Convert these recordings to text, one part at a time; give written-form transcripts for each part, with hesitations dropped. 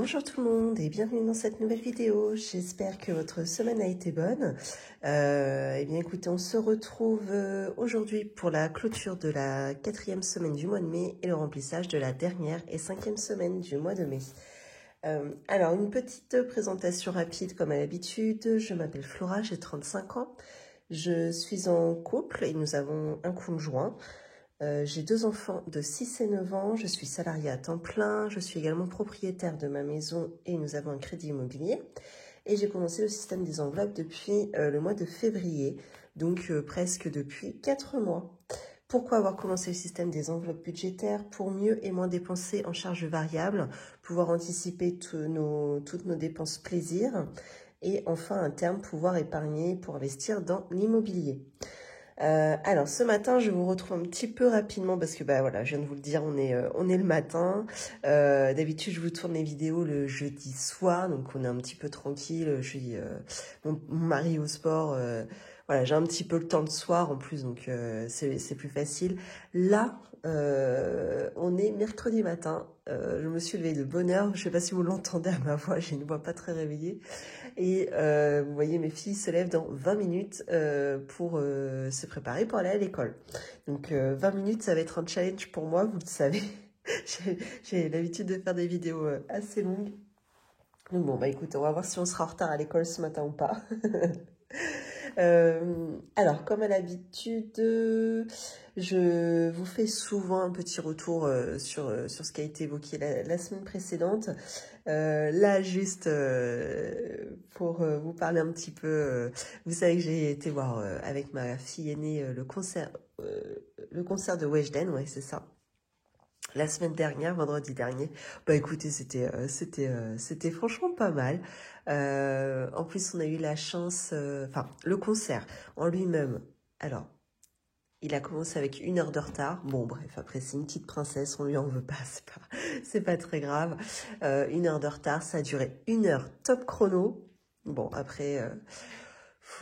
Bonjour tout le monde et bienvenue dans cette nouvelle vidéo. J'espère que votre semaine a été bonne. Eh bien écoutez, on se retrouve aujourd'hui pour la clôture de la 4e semaine du mois de mai et le remplissage de la dernière et 5e semaine du mois de mai. Alors une petite présentation rapide comme à l'habitude. Je m'appelle Flora, j'ai 35 ans. Je suis en couple et nous avons un conjoint. J'ai 2 enfants de 6 et 9 ans, je suis salariée à temps plein, je suis également propriétaire de ma maison et nous avons un crédit immobilier. Et j'ai commencé le système des enveloppes depuis le mois de février, donc presque depuis 4 mois. Pourquoi avoir commencé le système des enveloppes budgétaires? Pour mieux et moins dépenser en charges variables, pouvoir anticiper toutes nos dépenses plaisir et enfin à terme pouvoir épargner pour investir dans l'immobilier. Alors ce matin je vous retrouve un petit peu rapidement parce que voilà, je viens de vous le dire, on est le matin. D'habitude je vous tourne les vidéos le jeudi soir, donc on est un petit peu tranquille. Je suis mon mari au sport, voilà, j'ai un petit peu le temps le soir en plus, donc c'est plus facile. Là on est mercredi matin, je me suis levée de bonne heure, je sais pas si vous l'entendez à ma voix, j'ai une voix pas très réveillée. Et vous voyez, mes filles se lèvent dans 20 minutes pour se préparer pour aller à l'école. Donc 20 minutes, ça va être un challenge pour moi, vous le savez. J'ai l'habitude de faire des vidéos assez longues. Donc bon, écoutez, on va voir si on sera en retard à l'école ce matin ou pas. Alors, comme à l'habitude, je vous fais souvent un petit retour sur ce qui a été évoqué la semaine précédente. Là, juste pour vous parler un petit peu, vous savez que j'ai été voir avec ma fille aînée le concert de Weshden, ouais, c'est ça. La semaine dernière, vendredi dernier. Écoutez, c'était franchement pas mal. En plus, on a eu la chance, le concert en lui-même. Alors, il a commencé avec 1 heure de retard. Bon, bref, après, c'est une petite princesse, on lui en veut pas, c'est pas très grave. 1 heure de retard, ça a duré 1 heure top chrono. Bon, après,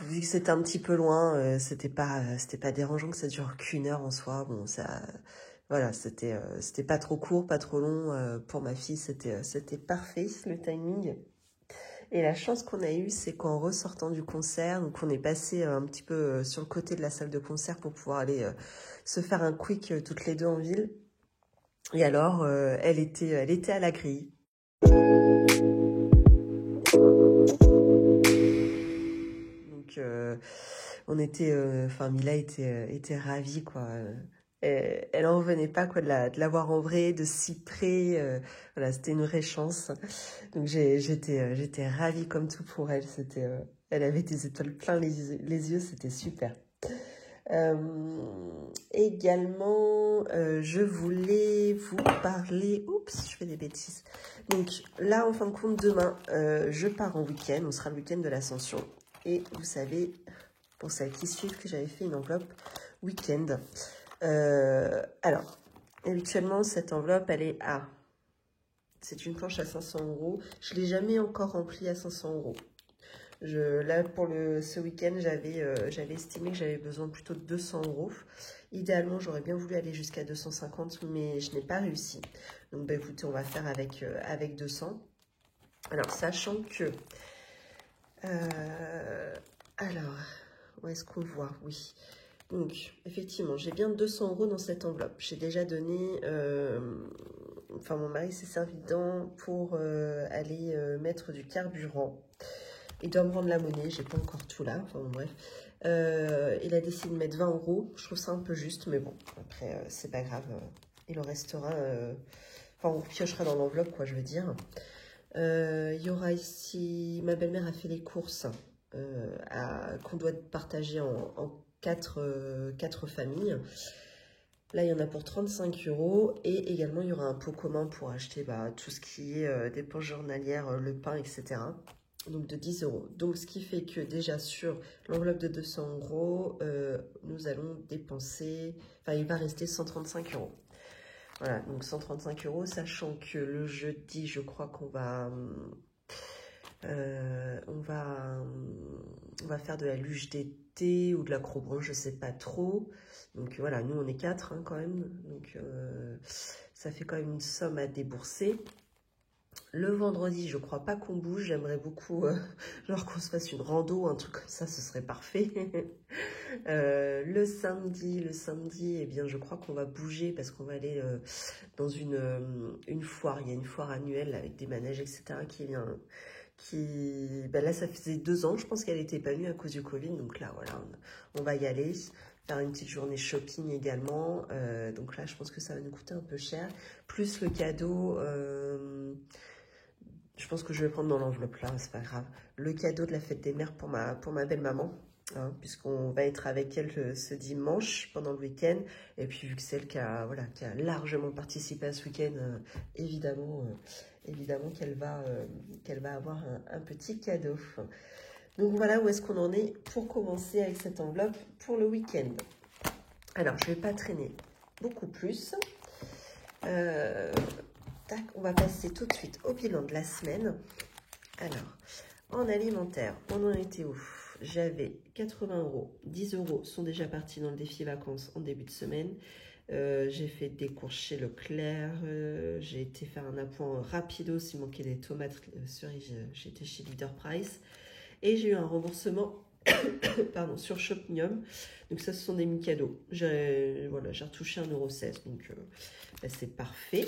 vu que c'était un petit peu loin, c'était pas dérangeant que ça dure qu'1 heure en soi. Bon, ça, voilà, c'était pas trop court, pas trop long. Pour ma fille, c'était parfait, le timing. Et la chance qu'on a eue, c'est qu'en ressortant du concert, donc on est passé un petit peu sur le côté de la salle de concert pour pouvoir aller se faire un quick toutes les deux en ville. Et alors, elle était à la grille. Donc, on était, Mila était ravie, quoi. Elle en revenait pas, quoi, de l'avoir en vrai, de si près. Voilà, c'était une vraie chance. Donc j'étais ravie comme tout pour elle. Elle avait des étoiles plein les yeux, c'était super. Également, je voulais vous parler. Oups, je fais des bêtises. Donc là, en fin de compte, demain, je pars en week-end. On sera le week-end de l'Ascension. Et vous savez, pour celles qui suivent, que j'avais fait une enveloppe week-end. Alors, habituellement, cette enveloppe, elle est à... C'est une planche à 500 €. Je ne l'ai jamais encore remplie à 500 €. Là, pour ce week-end, j'avais estimé que j'avais besoin plutôt de 200 €. Idéalement, j'aurais bien voulu aller jusqu'à 250, mais je n'ai pas réussi. Donc, écoutez, on va faire avec 200. Alors, sachant que... alors, où est-ce qu'on voit? Oui. Donc, effectivement, j'ai bien 200 € dans cette enveloppe. J'ai déjà donné... mon mari s'est servi dedans pour aller mettre du carburant. Il doit me rendre la monnaie, j'ai pas encore tout là. Enfin, bon, bref. Il a décidé de mettre 20 €. Je trouve ça un peu juste, mais bon, après, c'est pas grave. Il en restera... on piochera dans l'enveloppe, quoi, je veux dire. Il y aura ici... Ma belle-mère a fait les courses qu'on doit partager en 4 familles. Là, il y en a pour 35 € et également, il y aura un pot commun pour acheter tout ce qui est dépenses journalières, le pain, etc. Donc, de 10 €. Donc, ce qui fait que déjà sur l'enveloppe de 200 €, nous allons dépenser... il va rester 135 €. Voilà, donc 135 €, sachant que le jeudi, je crois qu'on va... on va faire de la luge d'été ou de l'acrobranche, je sais pas trop. Donc voilà, nous on est 4 quand même. Donc ça fait quand même une somme à débourser. Le vendredi, je crois pas qu'on bouge. J'aimerais beaucoup genre qu'on se fasse une rando, un truc comme ça, ce serait parfait. Le samedi, eh bien, je crois qu'on va bouger parce qu'on va aller dans une foire. Il y a une foire annuelle avec des manèges, etc. qui vient. Ben là, ça faisait 2 ans, je pense qu'elle n'était pas venue à cause du Covid. Donc là, voilà, on va y aller. Faire une petite journée shopping également. Donc là, je pense que ça va nous coûter un peu cher. Plus le cadeau. Je pense que je vais prendre dans l'enveloppe là, c'est pas grave. Le cadeau de la fête des mères pour ma belle-maman. Hein, puisqu'on va être avec elle ce dimanche pendant le week-end. Et puis vu que c'est elle qui a largement participé à ce week-end, évidemment qu'elle va avoir un petit cadeau. Donc voilà où est-ce qu'on en est pour commencer avec cette enveloppe pour le week-end. Alors je ne vais pas traîner beaucoup plus. Tac, on va passer tout de suite au bilan de la semaine. Alors, en alimentaire, on en était où? J'avais 80 €. 10 € sont déjà partis dans le défi vacances en début de semaine. J'ai fait des courses chez Leclerc. J'ai été faire un appoint rapido s'il manquait des tomates cerises. J'étais chez Leader Price. Et j'ai eu un remboursement pardon, sur Shopmium. Donc ça, ce sont des mi-cadeaux. J'ai retouché 1,16 €. Donc bah, c'est parfait.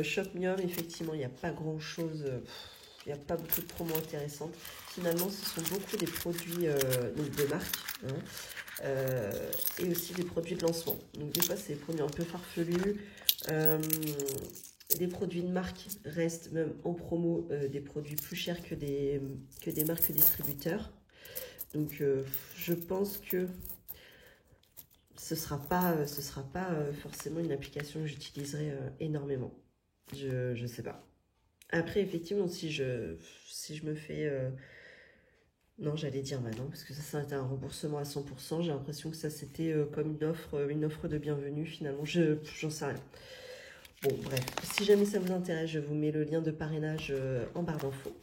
Shopmium, effectivement, il n'y a pas grand-chose, il n'y a pas beaucoup de promos intéressantes. Finalement, ce sont beaucoup des produits donc de marque et aussi des produits de lancement. Donc des fois, c'est des produits un peu farfelus. Les produits de marque restent même en promo des produits plus chers que des marques distributeurs. Donc je pense que ce sera pas forcément une application que j'utiliserai énormément. Je sais pas. Après, effectivement, si je me fais... Non, j'allais dire maintenant, parce que ça a été un remboursement à 100%. J'ai l'impression que ça, c'était comme une offre de bienvenue, finalement. J'en sais rien. Bon, bref. Si jamais ça vous intéresse, je vous mets le lien de parrainage en barre d'infos.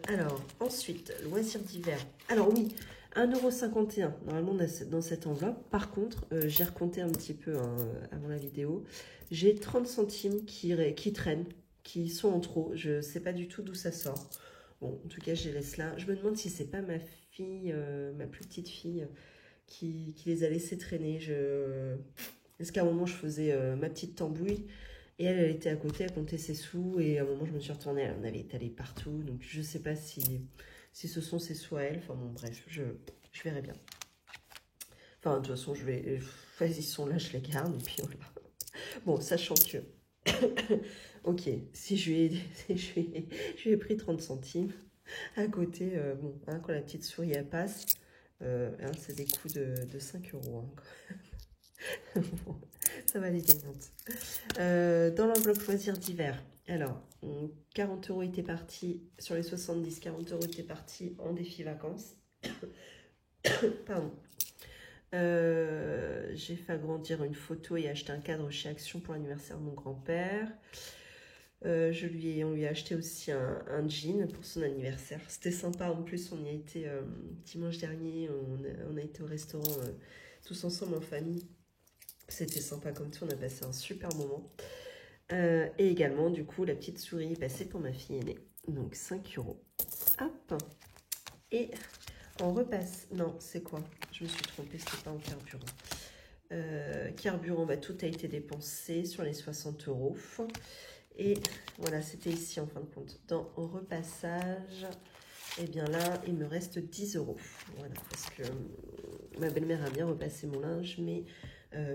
Alors, ensuite, loisirs d'hiver. Alors oui, 1,51 € normalement dans cette enveloppe. Par contre, j'ai recompté un petit peu avant la vidéo. J'ai 30 centimes qui traînent, qui sont en trop. Je ne sais pas du tout d'où ça sort. Bon, en tout cas, je les laisse là. Je me demande si c'est pas ma fille, ma plus petite fille, qui les a laissés traîner. Est-ce qu'à un moment, je faisais ma petite tambouille et elle était à côté, elle comptait ses sous. Et à un moment, je me suis retournée, elle en avait étalé partout. Donc, je ne sais pas si ce sont ses sous à elle. Enfin, bon, bref, je verrai bien. Enfin, de toute façon, ils sont là, je les garde. Et puis, voilà. Bon, sachant que... ok, si je lui ai pris 30 centimes, à côté, bon, hein, quand la petite souris, elle passe, hein, c'est des coûts de 5 €. Hein. Bon, ça va les gagnantes. Dans l'enveloppe loisirs d'hiver, alors, 40 € étaient partis, sur les 70, 40 € étaient partis en défi vacances. Pardon. J'ai fait agrandir une photo et acheter un cadre chez Action pour l'anniversaire de mon grand-père. On lui a acheté aussi un jean pour son anniversaire. C'était sympa, en plus on y a été dimanche dernier, on a été au restaurant tous ensemble en famille. C'était sympa comme tout, on a passé un super moment. Et également, du coup, la petite souris est passée pour ma fille aînée. Donc 5 €. Hop. Et on repasse. Non, c'est quoi? Je me suis trompée, c'était pas en carburant. Carburant, bah, tout a été dépensé sur les 60 €. Et voilà, c'était ici en fin de compte. Dans repassage, et bien là, il me reste 10 €. Voilà, parce que ma belle-mère a bien repassé mon linge, mais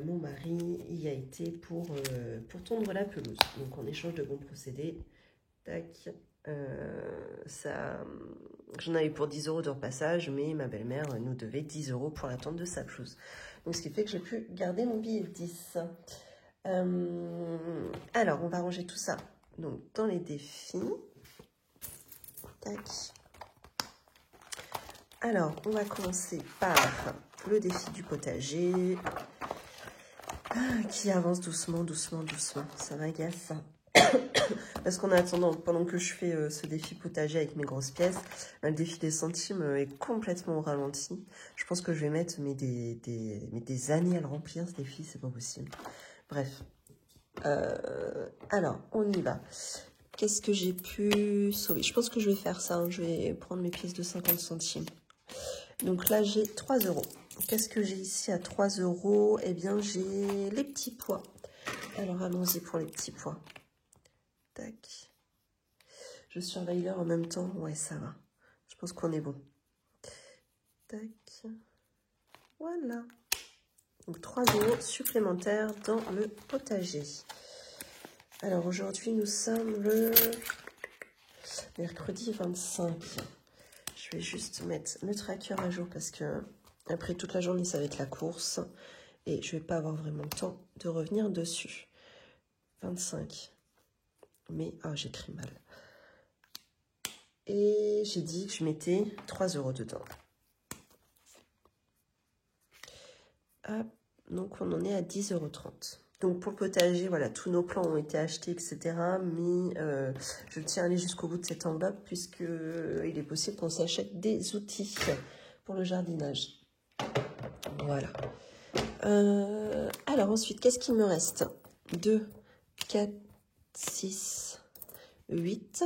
mon mari y a été pour tondre la pelouse. Donc en échange de bons procédés, tac, j'en avais pour 10 € de repassage, mais ma belle-mère nous devait 10 € pour la tente de sa pelouse. Donc ce qui fait que j'ai pu garder mon billet de 10. Alors, on va ranger tout ça donc dans les défis. Tac. Alors, on va commencer par le défi du potager qui avance doucement, doucement, doucement. Ça m'agace. Parce qu'en attendant, pendant que je fais ce défi potager avec mes grosses pièces, le défi des centimes est complètement au ralenti. Je pense que je vais mettre des années à le remplir, ce défi, c'est pas possible. Bref. Alors, on y va. Qu'est-ce que j'ai pu sauver? Je pense que je vais faire ça, hein. Je vais prendre mes pièces de 50 centimes. Donc là, j'ai 3 €. Qu'est-ce que j'ai ici à 3 €? Eh bien, j'ai les petits pois. Alors, allons-y pour les petits pois. Tac. Je surveille l'heure en même temps. Ouais, ça va. Je pense qu'on est bon. Tac. Voilà. Donc 3 € supplémentaires dans le potager. Alors aujourd'hui, nous sommes le mercredi 25. Je vais juste mettre le tracker à jour parce que après toute la journée, ça va être la course. Et je ne vais pas avoir vraiment le temps de revenir dessus. 25. Mais, j'écris mal. Et j'ai dit que je mettais 3 € dedans. Hop, donc on en est à 10,30 €. Donc pour le potager, voilà, tous nos plants ont été achetés, etc. Mais je tiens à aller jusqu'au bout de cette enveloppe puisque il est possible qu'on s'achète des outils pour le jardinage. Voilà. Alors ensuite, qu'est-ce qu'il me reste? 2, 4, 6, 8,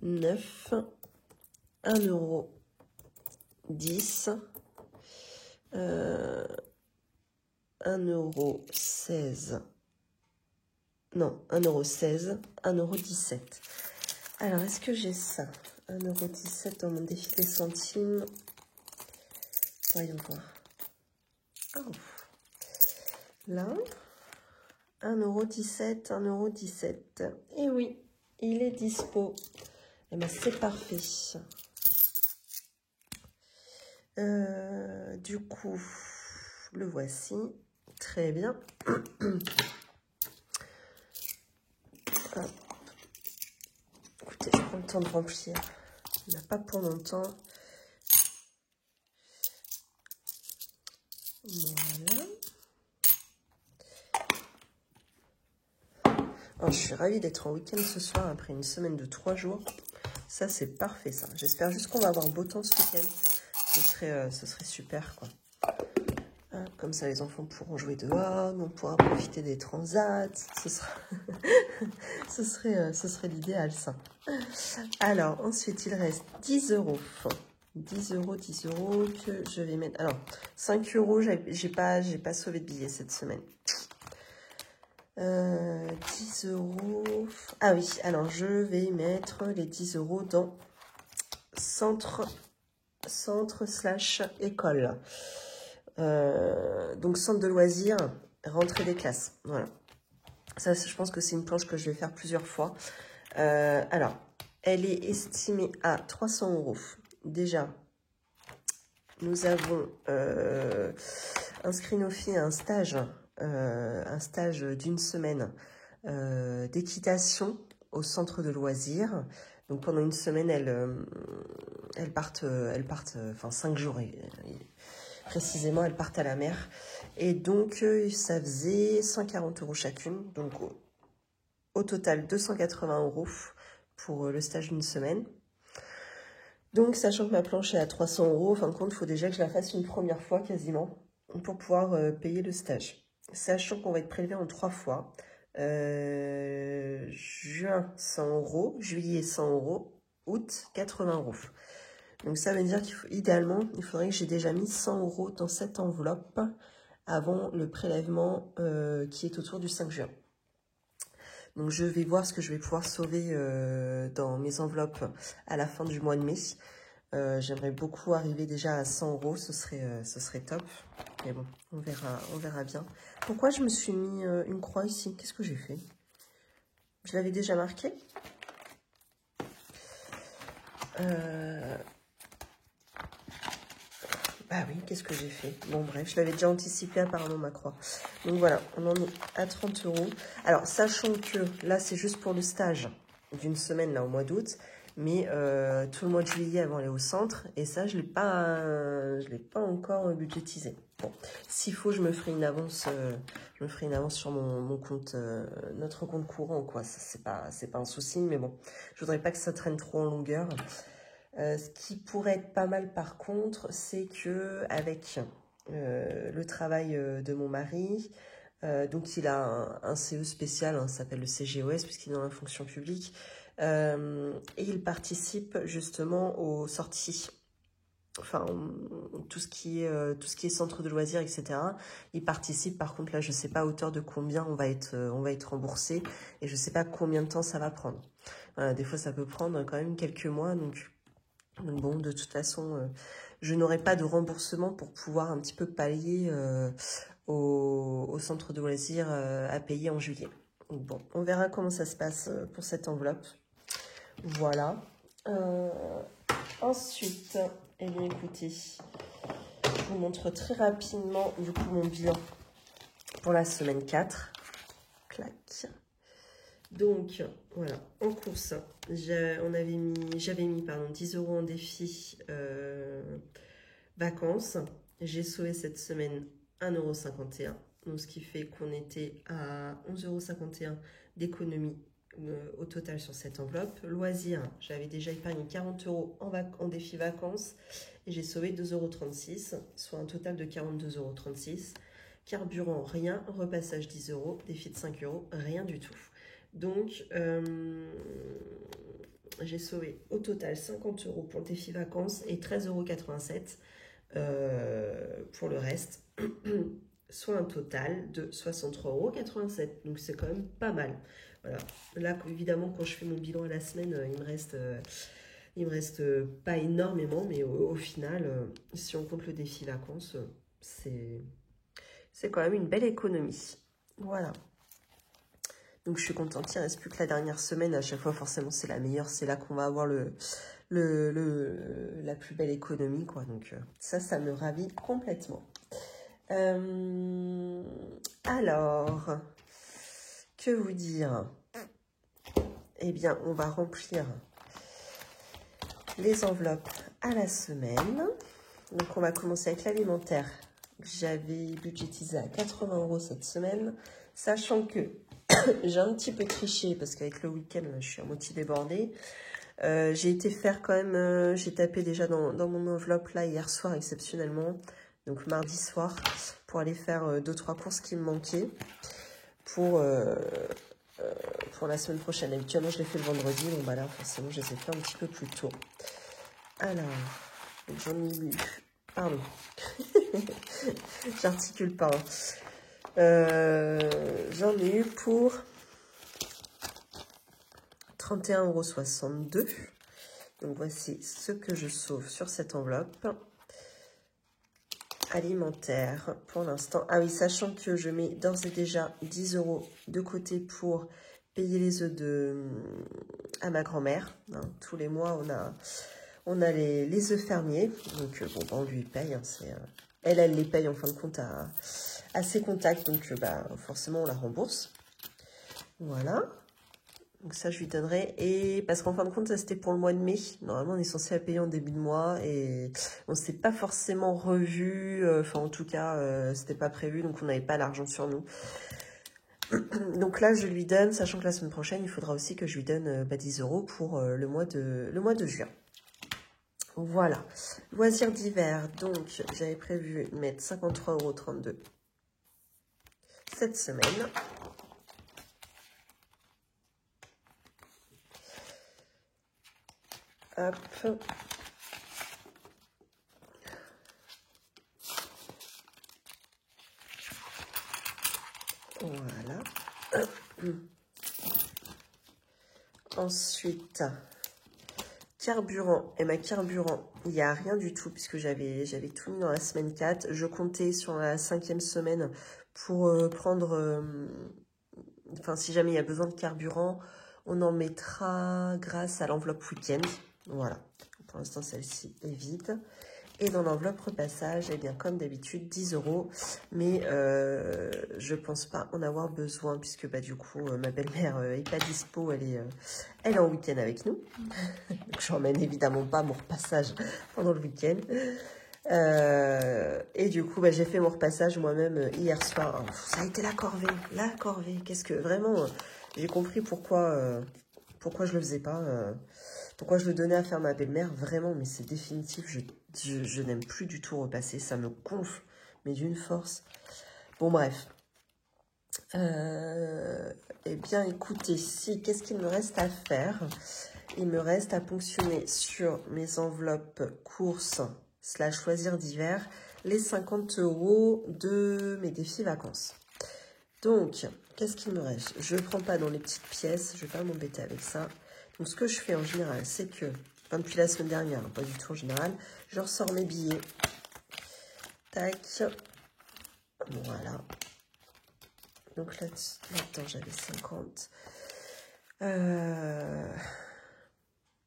9, 1 €, 10, 1,16 €. Non, 1,16 €, 1,17 €. Alors, est-ce que j'ai ça? 1,17 € dans mon défi des centimes. Voyons voir. Oh. Là, 1,17 €, 1,17 €. Et oui, il est dispo. Eh bien, c'est parfait. Du coup, le voici. Très bien. Écoutez, je prends le temps de remplir. Il n'a pas pour longtemps. Voilà. Alors, je suis ravie d'être en week-end ce soir après une semaine de 3 jours. Ça, c'est parfait, ça. J'espère juste qu'on va avoir beau temps ce week-end. Ce serait super, quoi. Hein, comme ça, les enfants pourront jouer dehors, on pourra profiter des transats. Ce serait l'idéal, ça. Alors, ensuite, il reste 10 €. 10 €, 10 € que je vais mettre. Alors, 5 €, j'ai pas sauvé de billets cette semaine. 10 €. Ah oui, alors je vais mettre les 10 € dans centre/école. Donc centre de loisirs, rentrée des classes. Voilà. Ça, je pense que c'est une planche que je vais faire plusieurs fois. Alors, elle est estimée à 300 €. Déjà, nous avons inscrit nos filles à un stage d'une semaine d'équitation au centre de loisirs. Donc pendant une semaine, elles partent, enfin 5 jours précisément, elles partent à la mer. Et donc ça faisait 140 € chacune. Donc au total 280 € pour le stage d'une semaine. Donc sachant que ma planche est à 300 €, en fin de compte, il faut déjà que je la fasse une première fois quasiment pour pouvoir payer le stage. Sachant qu'on va être prélevé en 3 fois. Juin 100 €, juillet 100 €, août 80 €. Donc ça veut dire qu'idéalement, il faudrait que j'ai déjà mis 100 € dans cette enveloppe avant le prélèvement qui est autour du 5 juin. Donc je vais voir ce que je vais pouvoir sauver dans mes enveloppes à la fin du mois de mai. J'aimerais beaucoup arriver déjà à 100 €, ce serait top. Mais bon, on verra bien. Pourquoi je me suis mis une croix ici? Qu'est-ce que j'ai fait? Je l'avais déjà marqué. Bah oui, qu'est-ce que j'ai fait? Bon, bref, je l'avais déjà anticipé apparemment, ma croix. Donc voilà, on en est à 30 €. Alors, sachant que là, c'est juste pour le stage d'une semaine, là, au mois d'août. Mais tout le mois de juillet avant aller au centre. Et ça, je l'ai pas encore budgétisé. Bon, s'il faut, je me ferai une avance, sur mon compte, notre compte courant, quoi. Ça, c'est pas un souci, mais bon, je voudrais pas que ça traîne trop en longueur. Ce qui pourrait être pas mal, par contre, c'est que avec le travail de mon mari, Donc il a un CE spécial, hein, ça s'appelle le CGOS puisqu'il est dans la fonction publique. Et il participe justement aux sorties, enfin tout ce qui est centre de loisirs, etc. Il participe. Par contre là, je sais pas à hauteur de combien on va être remboursé, et je sais pas combien de temps ça va prendre. Voilà, des fois ça peut prendre quand même quelques mois, donc bon, de toute façon, je n'aurai pas de remboursement pour pouvoir un petit peu pallier au centre de loisirs à payer en juillet. Donc bon, on verra comment ça se passe pour cette enveloppe. Voilà. Ensuite, eh bien écoutez, je vous montre très rapidement du coup mon bilan pour la semaine 4. Clac. Donc voilà, en course, j'avais mis 10 € en défi vacances. J'ai sauvé cette semaine 1,51 €. Donc ce qui fait qu'on était à 11,51 € d'économie au total sur cette enveloppe. Loisirs, j'avais déjà épargné 40 € en défi vacances et j'ai sauvé 2,36 €, soit un total de 42,36 €. Carburant, rien. Repassage 10 €. Défi de 5 €, rien du tout. Donc, j'ai sauvé au total 50 € pour le défi vacances et 13,87 € pour le reste, soit un total de 63,87 €. Donc, c'est quand même pas mal. Voilà. Là, évidemment, quand je fais mon bilan à la semaine, il me reste pas énormément, mais au final, si on compte le défi vacances, c'est quand même une belle économie. Voilà. Donc je suis contente, il ne reste plus que la dernière semaine. À chaque fois, forcément, c'est la meilleure. C'est là qu'on va avoir la plus belle économie, quoi. Donc ça me ravit complètement. Alors, que vous dire? Eh bien, on va remplir les enveloppes à la semaine. Donc on va commencer avec l'alimentaire. J'avais budgétisé à 80 € cette semaine, sachant que j'ai un petit peu triché parce qu'avec le week-end, je suis à moitié débordée. J'ai été faire quand même, j'ai tapé déjà dans mon enveloppe là hier soir exceptionnellement, donc mardi soir, pour aller faire 2-3 courses qui me manquaient pour la semaine prochaine. Habituellement, je l'ai fait le vendredi, donc bah là, forcément, je les ai fait un petit peu plus tôt. Alors, j'en ai eu... Pardon. J'articule pas. J'en ai eu pour 31,62 €. Donc voici ce que je sauve sur cette enveloppe. Alimentaire pour l'instant. Ah oui, sachant que je mets d'ores et déjà 10 € de côté pour payer les œufs à ma grand-mère. Hein, tous les mois, on a les œufs fermiers. Donc bon, on lui paye. Hein, elle les paye en fin de compte à ses contacts. Donc bah, forcément, on la rembourse. Voilà. Donc ça, je lui donnerai. Et parce qu'en fin de compte, ça, c'était pour le mois de mai. Normalement, on est censé la payer en début de mois. Et on ne s'est pas forcément revu. Enfin, en tout cas, c'était pas prévu. Donc, on n'avait pas l'argent sur nous. Donc là, je lui donne, sachant que la semaine prochaine, il faudra aussi que je lui donne 10 € pour le mois de juin. Voilà. Loisirs d'hiver. Donc, j'avais prévu mettre 53,32 € cette semaine. Hop. Voilà. Ensuite, carburant. Et ma carburant, il n'y a rien du tout puisque j'avais tout mis dans la semaine 4. Je comptais sur la 5e semaine pour prendre... Enfin, si jamais il y a besoin de carburant, on en mettra grâce à l'enveloppe week-end. Voilà. Pour l'instant, celle-ci est vide. Et dans l'enveloppe repassage, eh bien, comme d'habitude, 10 €. Mais je pense pas en avoir besoin puisque bah, du coup, ma belle-mère n'est pas dispo. Elle est en week-end avec nous. Donc, je n'emmène évidemment pas mon repassage pendant le week-end. Et du coup, bah, j'ai fait mon repassage moi-même hier soir. Ça a été la corvée. La corvée. Qu'est-ce que... Vraiment, j'ai compris pourquoi je le faisais pas. Pourquoi je le donnais à faire ma belle-mère. Vraiment, mais c'est définitif. Je n'aime plus du tout repasser. Ça me gonfle, mais d'une force. Bon, bref. Eh bien, écoutez, si, qu'est-ce qu'il me reste à faire? Il me reste à ponctionner sur mes enveloppes courses / loisirs d'hiver les 50 € de mes défis vacances. Donc, qu'est-ce qu'il me reste? Je ne prends pas dans les petites pièces, je ne vais pas m'embêter avec ça. Donc, ce que je fais en général, c'est que, enfin, depuis la semaine dernière, pas du tout en général, je ressors mes billets. Tac. Voilà. Donc là-dedans, j'avais 50.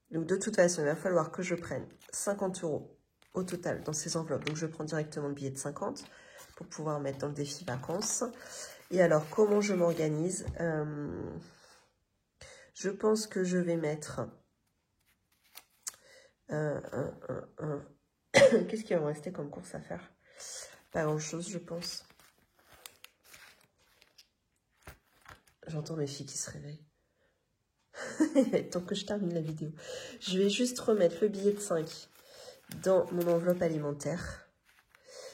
Donc, de toute façon, il va falloir que je prenne 50 € au total dans ces enveloppes. Donc, je prends directement le billet de 50 pour pouvoir mettre dans le défi vacances. Et alors, comment je m'organise? Je pense que je vais mettre... Qu'est-ce qui va me rester comme course à faire? Pas grand-chose, je pense. J'entends mes filles qui se réveillent. Il va être temps que je termine la vidéo. Je vais juste remettre le billet de 5 dans mon enveloppe alimentaire.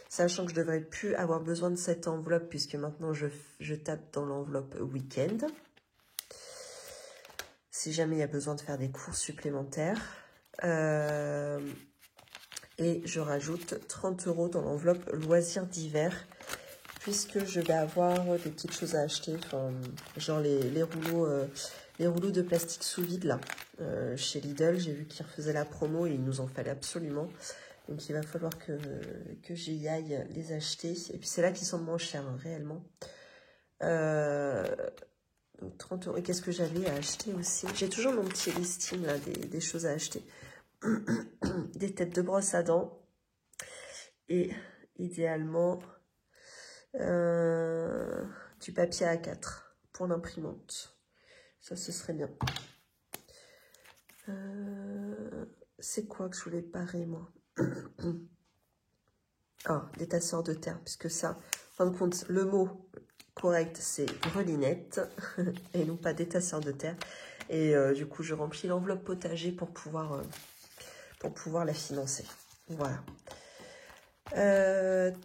Sachant que je ne devrais plus avoir besoin de cette enveloppe puisque maintenant je tape dans l'enveloppe week-end. Si jamais il y a besoin de faire des courses supplémentaires. Et je rajoute 30 € dans l'enveloppe loisirs d'hiver. Puisque je vais avoir des petites choses à acheter. Enfin, genre les rouleaux de plastique sous vide là. Chez Lidl, j'ai vu qu'ils refaisaient la promo et il nous en fallait absolument. Donc, il va falloir que j'y aille les acheter. Et puis, c'est là qu'ils sont moins chers, hein, réellement. Donc, 30 €. Et qu'est-ce que j'avais à acheter aussi? J'ai toujours mon petit listing, là, des choses à acheter. Des têtes de brosse à dents. Et, idéalement, du papier A4 pour l'imprimante. Ça, ce serait bien. C'est quoi que je voulais parer, moi? Ah, des tasseurs de terre, puisque ça, en fin de compte, le mot correct, c'est grelinette, et non pas des tasseurs de terre. Et du coup, je remplis l'enveloppe potager pour pouvoir la financer. Voilà.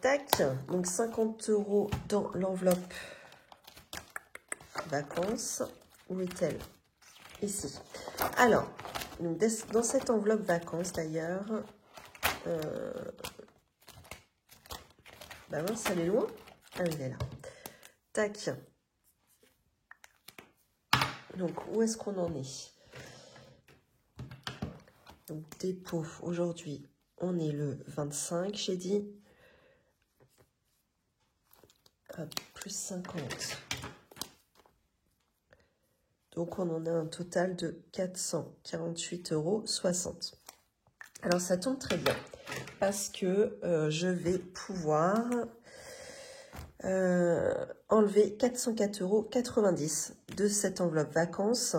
Tac, donc 50 € dans l'enveloppe vacances. Où est-elle? Ici. Alors, dans cette enveloppe vacances, d'ailleurs... Bah mince, elle est loin. Ah oui, elle est là. Tac. Donc, où est-ce qu'on en est? Donc, dépôt, aujourd'hui, on est le 25, j'ai dit. Hop, plus 50. Donc, on en a un total de 448,60 €. Alors, ça tombe très bien parce que je vais pouvoir enlever 404,90 € de cette enveloppe vacances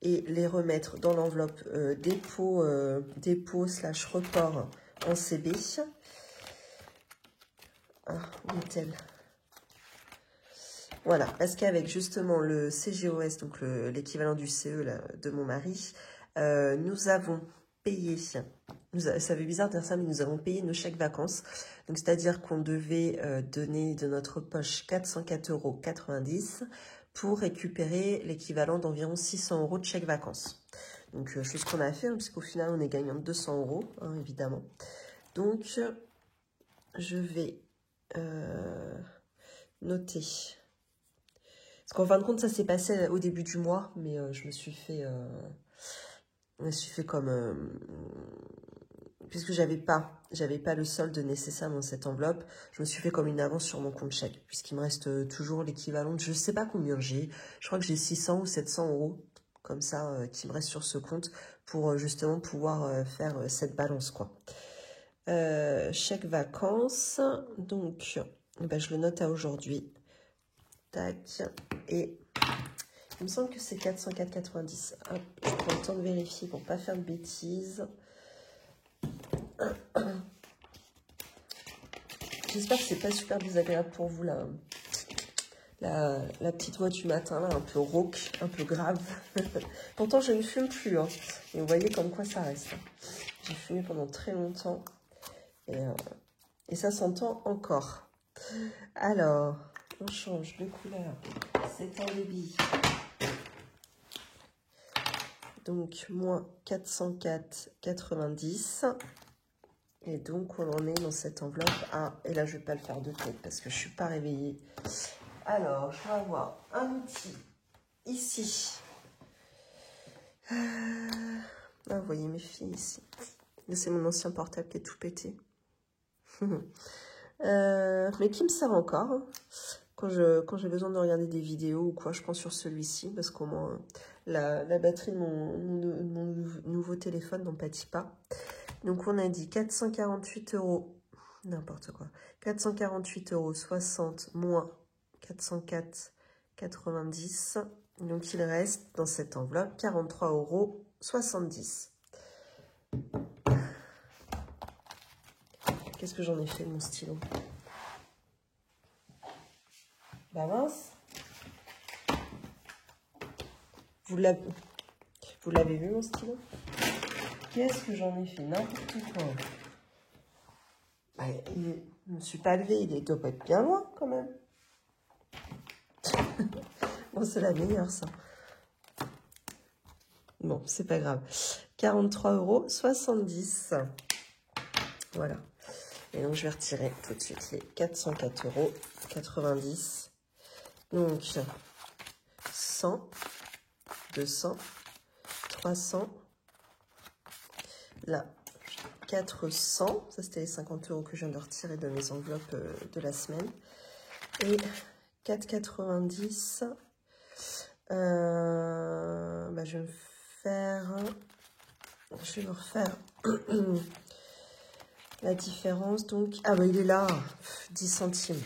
et les remettre dans l'enveloppe dépôt / report en CB. Ah, où est-elle? Voilà, parce qu'avec justement le CGOS, donc l'équivalent du CE là, de mon mari, nous avons payé, ça fait bizarre de dire ça, mais nous avons payé nos chèques vacances. Donc, c'est-à-dire qu'on devait donner de notre poche 404,90 € pour récupérer l'équivalent d'environ 600 € de chèques vacances. Donc, chose qu'on a fait, hein, puisqu'au final, on est gagnant de 200 €, hein, évidemment. Donc, je vais noter. Parce qu'en fin de compte, ça s'est passé au début du mois, mais je me suis fait comme... puisque j'avais pas le solde nécessaire dans cette enveloppe, je me suis fait comme une avance sur mon compte chèque, puisqu'il me reste toujours l'équivalent de, je sais pas combien j'ai, je crois que j'ai 600 ou 700 € comme ça qui me reste sur ce compte pour justement pouvoir faire cette balance, quoi. Chèque vacances, donc ben, je le note à aujourd'hui. Tac, et il me semble que c'est 404,90. Hop, je prends le temps de vérifier pour pas faire de bêtises. J'espère que c'est pas super désagréable pour vous là. La petite voix du matin là, un peu rauque, un peu grave. Pourtant je ne fume plus, hein. Et vous voyez comme quoi ça reste. J'ai fumé pendant très longtemps et ça s'entend encore. Alors, On change de couleur. C'est un débit. Donc, moins 404,90. Et donc, on en est dans cette enveloppe. Ah, et là, je ne vais pas le faire de tête parce que je ne suis pas réveillée. Alors, je vais avoir un outil ici. Ah, vous voyez mes filles ici. C'est mon ancien portable qui est tout pété. Mais qui me sert encore. Hein. Quand j'ai besoin de regarder des vidéos ou quoi, je prends sur celui-ci parce qu'au moins la batterie de mon nouveau téléphone n'en pâtit pas. Donc on a dit 448 €, n'importe quoi, 448,60 € moins 404,90 €. Donc il reste dans cette enveloppe 43,70 €. Qu'est-ce que j'en ai fait de mon stylo? Bah mince. Vous l'avez vu mon stylo? Qu'est-ce que j'en ai fait? N'importe quoi. Bah, je ne me suis pas levée, il doit pas être bien loin quand même. Bon, c'est la meilleure ça. Bon, c'est pas grave. 43,70 €. Voilà. Et donc je vais retirer tout de suite les 404,90 €. Donc 100, 200, 300. Là, 400, ça c'était les 50 € que je viens de retirer de mes enveloppes de la semaine. Et 4,90 €, bah, je vais me refaire la différence. Donc, ah bah il est là, 10 centimes.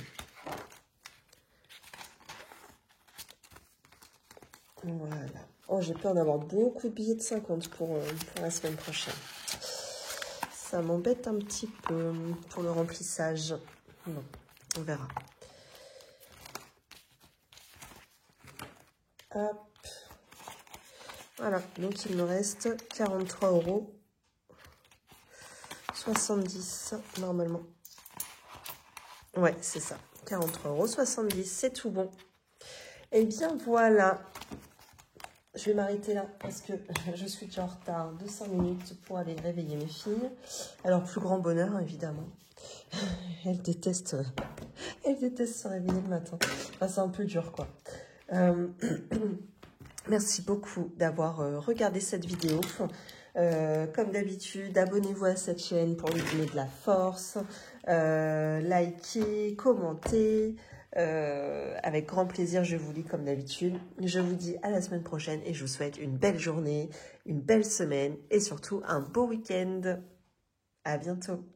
Voilà. Oh, j'ai peur d'avoir beaucoup de billets de 50 pour la semaine prochaine. Ça m'embête un petit peu pour le remplissage. Bon, on verra. Hop. Voilà, donc il me reste 43,70 € normalement. Ouais, c'est ça. 43,70 €, c'est tout bon. Et bien voilà. Je vais m'arrêter là parce que je suis déjà en retard de 5 minutes pour aller réveiller mes filles. Alors, plus grand bonheur, évidemment. Elles détestent se réveiller le matin. Enfin, c'est un peu dur, quoi. Merci beaucoup d'avoir regardé cette vidéo. Comme d'habitude, abonnez-vous à cette chaîne pour lui donner de la force. Likez, commentez. Avec grand plaisir, je vous lis comme d'habitude. Je vous dis à la semaine prochaine et je vous souhaite une belle journée, une belle semaine et surtout un beau week-end. À bientôt.